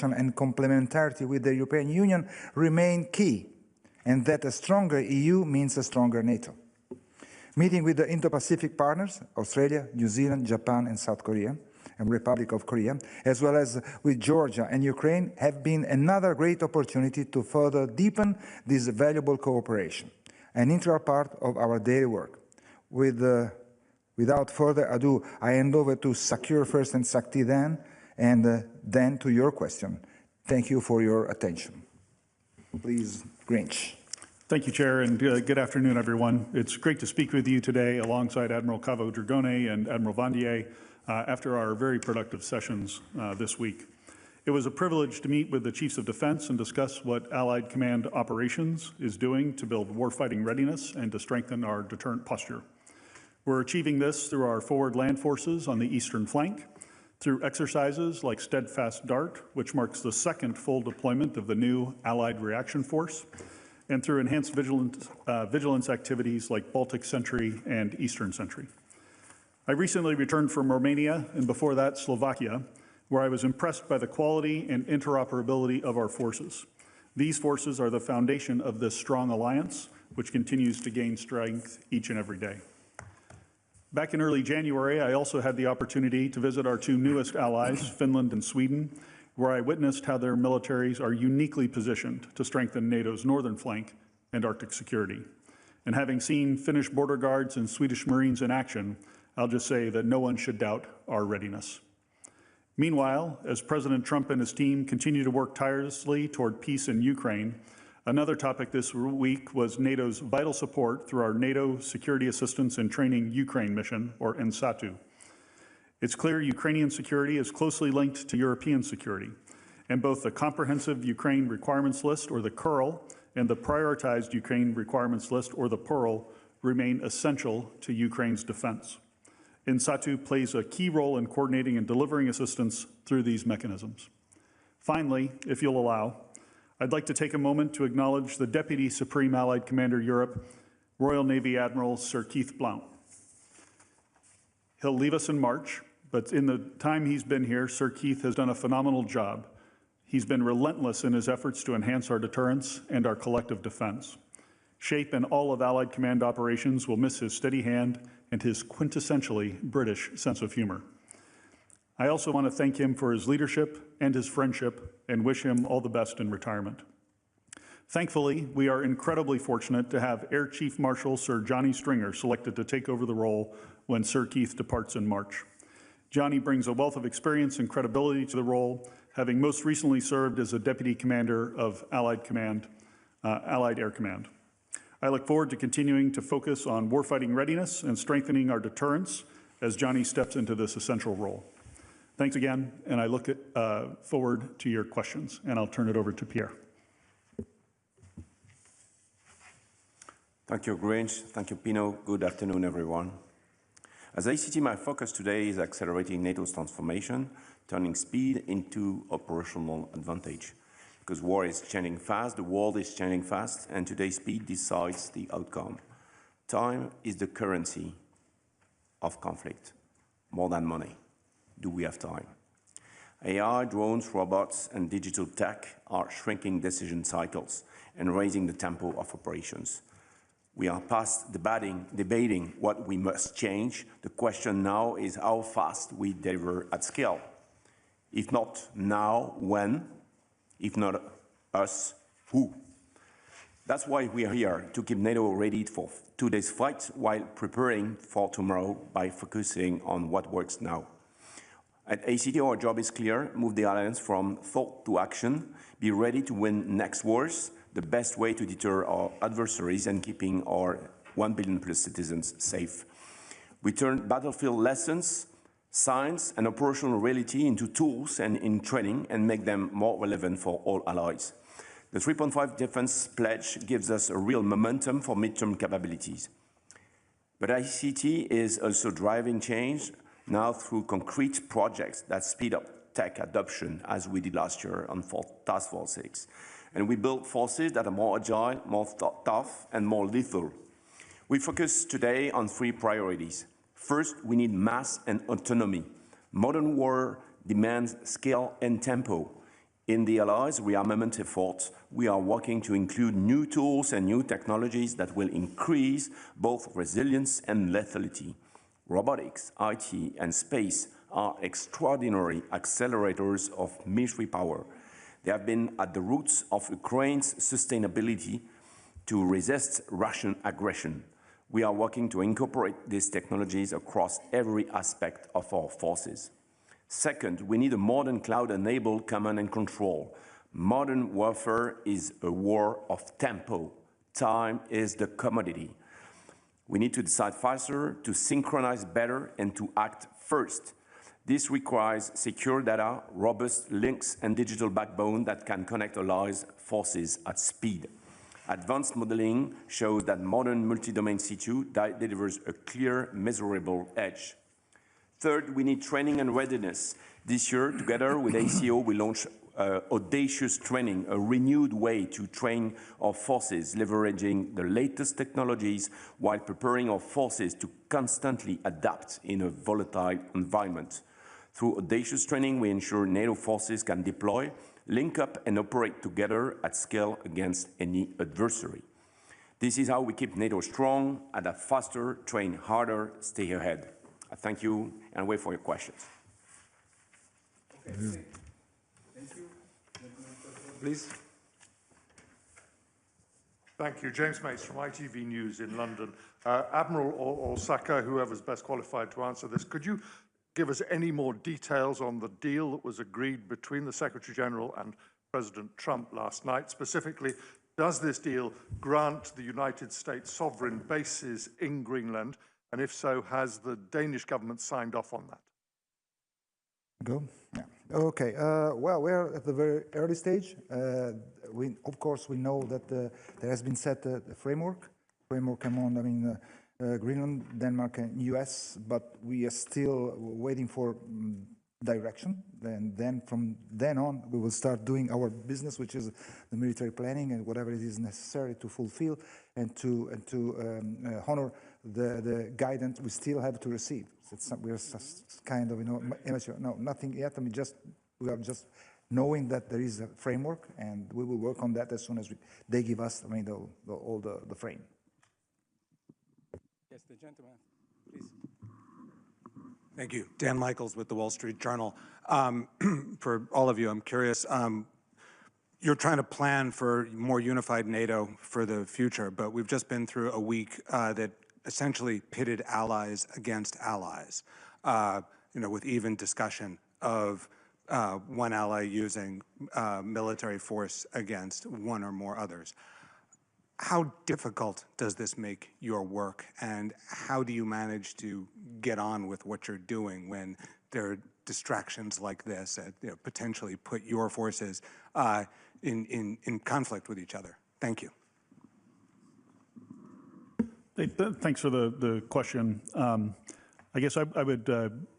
and complementarity with the European Union remain key, and that a stronger EU means a stronger NATO. Meeting with the Indo-Pacific partners, Australia, New Zealand, Japan and South Korea, and Republic of Korea, as well as with Georgia and Ukraine, have been another great opportunity to further deepen this valuable cooperation, an integral part of our daily work. Without further ado, I hand over to Sakir first and Sakti then, and then to your question. Thank you for your attention. Please, Grinch. Thank you, Chair, and good afternoon, everyone. It's great to speak with you today alongside Admiral Cavo Dragone and Admiral Vandier after our very productive sessions this week. It was a privilege to meet with the Chiefs of Defense and discuss what Allied Command Operations is doing to build warfighting readiness and to strengthen our deterrent posture. We're achieving this through our forward land forces on the eastern flank, through exercises like Steadfast Dart, which marks the second full deployment of the new Allied Reaction Force, and through enhanced vigilance activities like Baltic Sentry and Eastern Sentry. I recently returned from Romania and before that Slovakia, where I was impressed by the quality and interoperability of our forces. These forces are the foundation of this strong alliance, which continues to gain strength each and every day. Back in early January, I also had the opportunity to visit our two newest allies, Finland and Sweden, where I witnessed how their militaries are uniquely positioned to strengthen NATO's northern flank and Arctic security. And having seen Finnish border guards and Swedish Marines in action, I'll just say that no one should doubt our readiness. Meanwhile, as President Trump and his team continue to work tirelessly toward peace in Ukraine, another topic this week was NATO's vital support through our NATO Security Assistance and Training Ukraine mission, or NSATU. It's clear Ukrainian security is closely linked to European security, and both the Comprehensive Ukraine Requirements List, or the CURL, and the Prioritized Ukraine Requirements List, or the PURL, remain essential to Ukraine's defense. NSATU plays a key role in coordinating and delivering assistance through these mechanisms. Finally, if you'll allow, I'd like to take a moment to acknowledge the Deputy Supreme Allied Commander Europe, Royal Navy Admiral Sir Keith Blount. He'll leave us in March, but in the time he's been here, Sir Keith has done a phenomenal job. He's been relentless in his efforts to enhance our deterrence and our collective defense. SHAPE and all of Allied Command Operations will miss his steady hand and his quintessentially British sense of humor. I also want to thank him for his leadership and his friendship and wish him all the best in retirement. Thankfully, we are incredibly fortunate to have Air Chief Marshal Sir Johnny Stringer selected to take over the role when Sir Keith departs in March. Johnny brings a wealth of experience and credibility to the role, having most recently served as a Deputy Commander of Allied Air Command. I look forward to continuing to focus on warfighting readiness and strengthening our deterrence as Johnny steps into this essential role. Thanks again, and I look forward to your questions, and I'll turn it over to Pierre. Thank you, Grinch. Thank you, Pino. Good afternoon, everyone. As ACT, my focus today is accelerating NATO's transformation, turning speed into operational advantage. Because war is changing fast, the world is changing fast, and today speed decides the outcome. Time is the currency of conflict, more than money. Do we have time? AI, drones, robots, and digital tech are shrinking decision cycles and raising the tempo of operations. We are past debating what we must change. The question now is how fast we deliver at scale. If not now, when? If not us, who? That's why we are here, to keep NATO ready for today's fight while preparing for tomorrow by focusing on what works now. At ACT, our job is clear: move the alliance from thought to action, be ready to win next wars, the best way to deter our adversaries and keeping our 1 billion plus citizens safe. We turn battlefield lessons, science, and operational reality into tools and in training and make them more relevant for all allies. The 3.5 defense pledge gives us a real momentum for midterm capabilities. But ICT is also driving change now through concrete projects that speed up tech adoption, as we did last year on Task Force 6. And we build forces that are more agile, more tough, and more lethal. We focus today on 3 priorities. First, we need mass and autonomy. Modern war demands scale and tempo. In the Allies rearmament effort, we are working to include new tools and new technologies that will increase both resilience and lethality. Robotics, IT, and space are extraordinary accelerators of military power. They have been at the roots of Ukraine's sustainability to resist Russian aggression. We are working to incorporate these technologies across every aspect of our forces. Second, we need a modern cloud-enabled command and control. Modern warfare is a war of tempo. Time is the commodity. We need to decide faster, to synchronize better, and to act first. This requires secure data, robust links, and digital backbone that can connect allies' forces at speed. Advanced modeling shows that modern multi-domain C2 delivers a clear, measurable edge. Third, we need training and readiness. This year, together with ACO, we launched audacious training, a renewed way to train our forces, leveraging the latest technologies while preparing our forces to constantly adapt in a volatile environment. Through audacious training, we ensure NATO forces can deploy, link up, and operate together at scale against any adversary. This is how we keep NATO strong, adapt faster, train harder, stay ahead. I thank you and wait for your questions. Okay. Thank you. Please. Thank you. James Mace from ITV News in London. Admiral or Saka, whoever's best qualified to answer this, could you give us any more details on the deal that was agreed between the Secretary-General and President Trump last night? Specifically, does this deal grant the United States sovereign bases in Greenland? And if so, has the Danish government signed off on that? Go? Yeah. Okay. Well, we're at the very early stage. Of course, we know that there has been set a framework. Framework among, Greenland, Denmark, and US, but we are still waiting for direction. And then from then on, we will start doing our business, which is the military planning and whatever it is necessary to fulfill and to honor the guidance we still have to receive. We are just kind of, immature. No, nothing yet. We are just knowing that there is a framework, and we will work on that as soon as they give us, all the frame. Yes, the gentleman, please. Thank you. Dan Michaels with the Wall Street Journal. For all of you, I'm curious, you're trying to plan for more unified NATO for the future, but we've just been through a week that essentially pitted allies against allies, with even discussion of one ally using military force against one or more others. How difficult does this make your work, and how do you manage to get on with what you're doing when there are distractions like this that potentially put your forces in conflict with each other? Thank you. Thanks for the question. I guess I would